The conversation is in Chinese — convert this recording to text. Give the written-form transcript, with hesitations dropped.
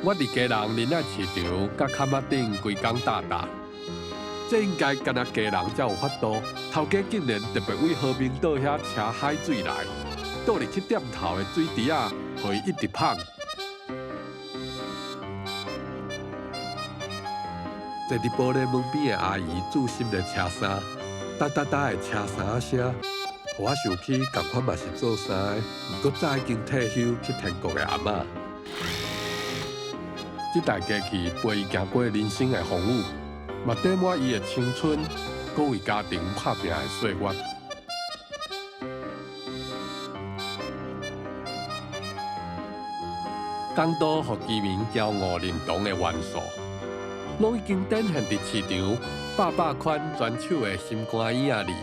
我伫家人仁爱市场甲坎仔顶规工打打，这应该干那家人才有法度。头家竟然特别为和平岛遐车海水来，倒入去店头的水池啊，互伊一直捧。坐伫玻璃门边的阿姨注心着车衫，哒哒哒的车衫声，互我想起共款嘛是做衫的，毋过早已经退休去天国的阿嬷。这台机器陪伊行过人生的风雨，嘛缀满伊的青春，搁为家庭拍拼的岁月。港都互居民骄傲认同的元素，拢已经展现伫市场百款专手的心肝椅仔里。